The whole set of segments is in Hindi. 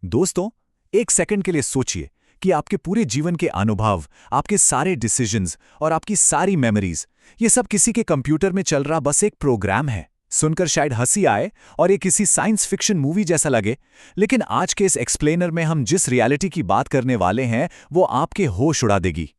दोस्तों, एक सेकंड के लिए सोचिए कि आपके पूरे जीवन के अनुभव, आपके सारे डिसीजंस और आपकी सारी मेमोरीज, ये सब किसी के कंप्यूटर में चल रहा बस एक प्रोग्राम है। सुनकर शायद हंसी आए और ये किसी साइंस फिक्शन मूवी जैसा लगे, लेकिन आज के इस एक्सप्लेनर में हम जिस रियलिटी की बात करने वाले हैं वो आपके होश उड़ा देगी।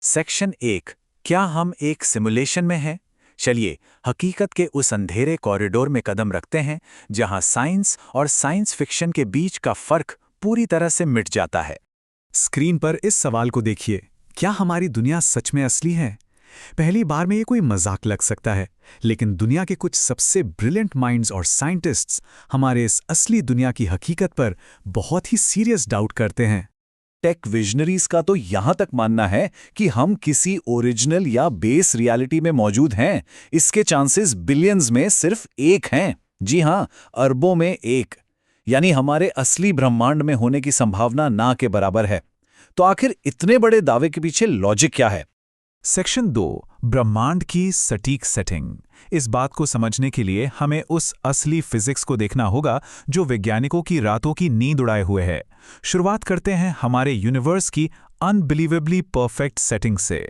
सेक्शन 1, क्या हम एक सिमुलेशन में हैं? चलिए हकीकत के उस अंधेरे कॉरिडोर में कदम रखते हैं जहां साइंस और साइंस फिक्शन के बीच का फर्क पूरी तरह से मिट जाता है। स्क्रीन पर इस सवाल को देखिए, क्या हमारी दुनिया सच में असली है? पहली बार में ये कोई मजाक लग सकता है, लेकिन दुनिया के कुछ सबसे ब्रिलियंट माइंड्स और साइंटिस्ट्स हमारे इस असली दुनिया की हकीकत पर बहुत ही सीरियस डाउट करते हैं। टेक विजनरीज का तो यहां तक मानना है कि हम किसी ओरिजिनल या बेस रियलिटी में मौजूद हैं। इसके चांसेस बिलियंस में सिर्फ एक हैं। जी हां, अरबों में एक। यानी हमारे असली ब्रह्मांड में होने की संभावना ना के बराबर है। तो आखिर इतने बड़े दावे के पीछे लॉजिक क्या है? सेक्शन 2, ब्रह्मांड की सटीक सेटिंग। इस बात को समझने के लिए हमें उस असली फिजिक्स को देखना होगा जो वैज्ञानिकों की रातों की नींद उड़ाए हुए है। शुरुआत करते हैं हमारे यूनिवर्स की अनबिलीवेबली परफेक्ट सेटिंग से।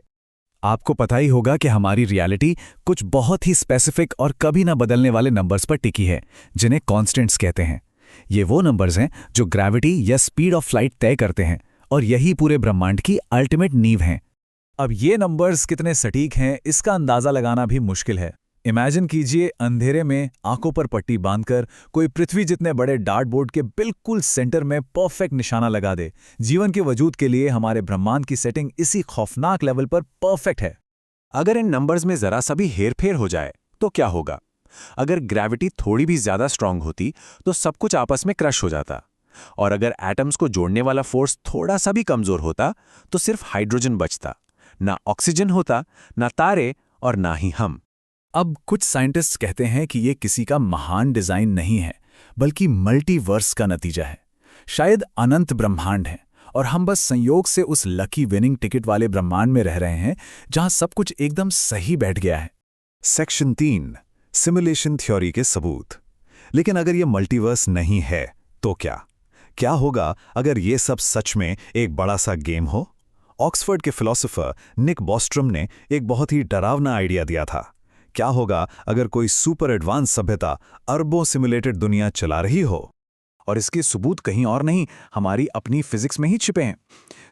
आपको पता ही होगा कि हमारी रियलिटी कुछ बहुत ही स्पेसिफिक और कभी ना बदलने वाले नंबर्स पर टिकी है, जिन्हें कॉन्स्टेंट्स कहते हैं। ये वो नंबर्स हैं जो ग्रेविटी या स्पीड ऑफ लाइट तय करते हैं, और यही पूरे ब्रह्मांड की अल्टीमेट नींव हैं। अब ये नंबर्स कितने सटीक हैं, इसका अंदाजा लगाना भी मुश्किल है। इमेजिन कीजिए, अंधेरे में आंखों पर पट्टी बांधकर कोई पृथ्वी जितने बड़े डार्टबोर्ड के बिल्कुल सेंटर में परफेक्ट निशाना लगा दे। जीवन के वजूद के लिए हमारे ब्रह्मांड की सेटिंग इसी खौफनाक लेवल पर परफेक्ट है। अगर इन नंबर्स में जरा सा भी हेरफेर हो जाए तो क्या होगा? अगर ग्रेविटी थोड़ी भी ज्यादा स्ट्रांग होती तो सब कुछ आपस में क्रश हो जाता, और अगर एटम्स को जोड़ने वाला फोर्स थोड़ा सा भी कमजोर होता तो सिर्फ हाइड्रोजन बचता। ना ऑक्सीजन होता, ना तारे, और ना ही हम। अब कुछ साइंटिस्ट्स कहते हैं कि ये किसी का महान डिजाइन नहीं है, बल्कि मल्टीवर्स का नतीजा है। शायद अनंत ब्रह्मांड है और हम बस संयोग से उस लकी विनिंग टिकट वाले ब्रह्मांड में रह रहे हैं जहां सब कुछ एकदम सही बैठ गया है। सेक्शन 3, सिमुलेशन थ्योरी के सबूत। लेकिन अगर ये मल्टीवर्स नहीं है तो क्या होगा अगर ये सब सच में एक बड़ा सा गेम हो? ऑक्सफोर्ड के फिलोसोफर निक बॉस्ट्रम ने एक बहुत ही डरावना आइडिया दिया था। क्या होगा अगर कोई सुपर एडवांस सभ्यता अरबों सिमुलेटेड दुनिया चला रही हो? और इसके सबूत कहीं और नहीं, हमारी अपनी फिजिक्स में ही छिपे हैं।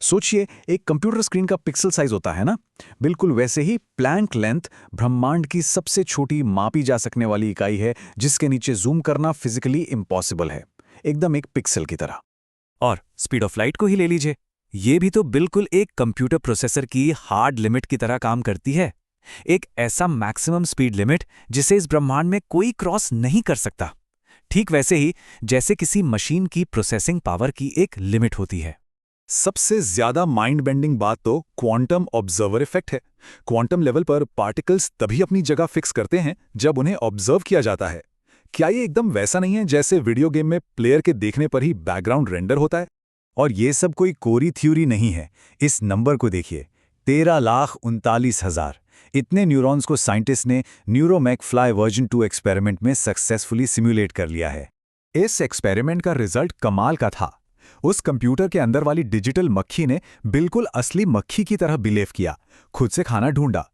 सोचिए, एक कंप्यूटर स्क्रीन का पिक्सल साइज होता है ना, बिल्कुल वैसे ही प्लैंक लेंथ ब्रह्मांड की सबसे छोटी मापी जा सकने वाली इकाई है, जिसके नीचे जूम करना फिजिकली इम्पॉसिबल है, एकदम एक पिक्सल की तरह। और स्पीड ऑफ लाइट को ही ले लीजिए, ये भी तो बिल्कुल एक कंप्यूटर प्रोसेसर की हार्ड लिमिट की तरह काम करती है। एक ऐसा मैक्सिमम स्पीड लिमिट जिसे इस ब्रह्मांड में कोई क्रॉस नहीं कर सकता। ठीक वैसे ही जैसे किसी मशीन की प्रोसेसिंग पावर की एक लिमिट होती है। सबसे ज्यादा माइंड बेंडिंग बात तो क्वांटम ऑब्जर्वर इफेक्ट है। क्वांटम लेवल पर पार्टिकल्स तभी अपनी जगह फिक्स करते हैं जब उन्हें ऑब्जर्व किया जाता है। क्या ये एकदम वैसा नहीं है जैसे वीडियो गेम में प्लेयर के देखने पर ही बैकग्राउंड रेंडर होता है? और ये सब कोई कोरी थ्योरी नहीं है। इस नंबर को देखिए, 13,39,000। इतने न्यूरॉन्स को साइंटिस्ट ने न्यूरोमैकफ्लाई वर्जन 2 एक्सपेरिमेंट में सक्सेसफुली सिम्युलेट कर लिया है। इस एक्सपेरिमेंट का रिजल्ट कमाल का था। उस कंप्यूटर के अंदर वाली डिजिटल मक्खी ने बिल्कुल असली मक्खी की तरह बिहेव किया, खुद से खाना ढूंढा।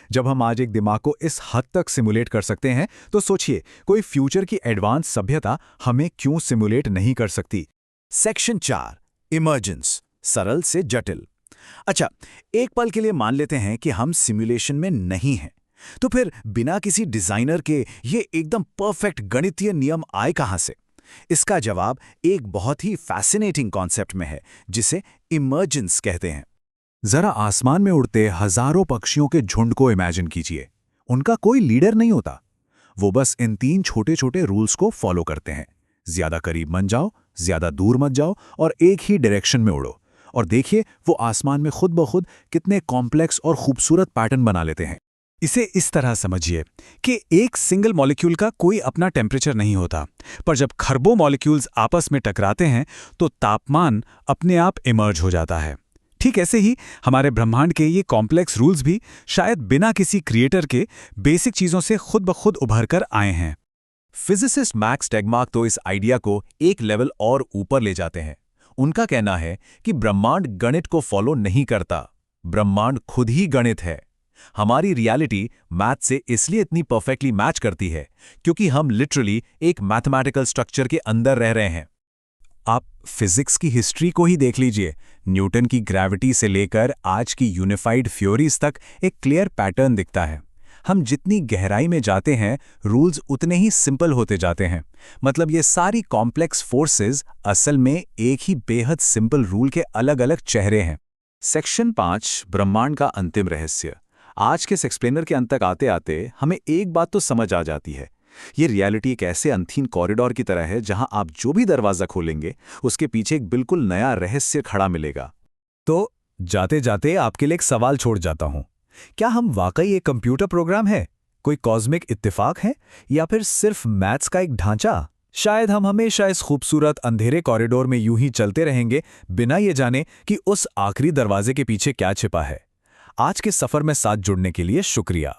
जब हम आज एक दिमाग को इस हद तक सिमुलेट कर सकते हैं, तो सोचिए कोई फ्यूचर की एडवांस सभ्यता हमें क्यों सिमुलेट नहीं कर सकती। सेक्शन 4, इमर्जेंस, सरल से जटिल। अच्छा, एक पल के लिए मान लेते हैं कि हम सिमुलेशन में नहीं हैं, तो फिर बिना किसी डिजाइनर के ये एकदम परफेक्ट गणितीय नियम आए कहां से? इसका जवाब एक बहुत ही फैसिनेटिंग कॉन्सेप्ट में है, जिसे इमर्जेंस कहते हैं। जरा आसमान में उड़ते हजारों पक्षियों के झुंड को इमेजिन कीजिए। उनका कोई लीडर नहीं होता, वो बस इन 3 छोटे छोटे रूल्स को फॉलो करते हैं। ज्यादा करीब मत जाओ, ज्यादा दूर मत जाओ, और एक ही डायरेक्शन में उड़ो। और देखिए वो आसमान में खुद ब खुद कितने कॉम्प्लेक्स और खूबसूरत पैटर्न बना लेते हैं। इसे इस तरह समझिए कि एक सिंगल मॉलिक्यूल का कोई अपना टेम्परेचर नहीं होता, पर जब खरबों मॉलिक्यूल्स आपस में टकराते हैं तो तापमान अपने आप इमर्ज हो जाता है। ठीक ऐसे ही हमारे ब्रह्मांड के ये कॉम्प्लेक्स रूल्स भी शायद बिना किसी क्रिएटर के बेसिक चीजों से खुद ब खुद उभर कर आए हैं। फिजिसिस्ट मैक्स टेगमार्क तो इस आइडिया को एक लेवल और ऊपर ले जाते हैं। उनका कहना है कि ब्रह्मांड गणित को फॉलो नहीं करता, ब्रह्मांड खुद ही गणित है। हमारी रियलिटी मैथ से इसलिए इतनी परफेक्टली मैच करती है क्योंकि हम लिटरली एक मैथमेटिकल स्ट्रक्चर के अंदर रह रहे हैं। आप फिजिक्स की हिस्ट्री को ही देख लीजिए। न्यूटन की ग्रेविटी से लेकर आज की यूनिफाइड थ्योरीज तक एक क्लियर पैटर्न दिखता है। हम जितनी गहराई में जाते हैं, रूल्स उतने ही सिंपल होते जाते हैं। मतलब ये सारी कॉम्प्लेक्स फोर्सेस असल में एक ही बेहद सिंपल रूल के अलग अलग चेहरे हैं। सेक्शन 5, ब्रह्मांड का अंतिम रहस्य। आज के इस एक्सप्लेनर के अंत तक आते आते हमें एक बात तो समझ आ जाती है, ये रियलिटी एक ऐसे अनथीन कॉरिडोर की तरह है जहां आप जो भी दरवाजा खोलेंगे उसके पीछे एक बिल्कुल नया रहस्य खड़ा मिलेगा। तो जाते जाते आपके लिए एक सवाल छोड़ जाता हूं, क्या हम वाकई एक कंप्यूटर प्रोग्राम है, कोई कॉस्मिक इत्तेफाक है, या फिर सिर्फ मैथ्स का एक ढांचा? शायद हम हमेशा इस खूबसूरत अंधेरे कॉरिडोर में यूं ही चलते रहेंगे बिना ये जाने कि उस आखिरी दरवाजे के पीछे क्या छिपा है। आज के सफर में साथ जुड़ने के लिए शुक्रिया।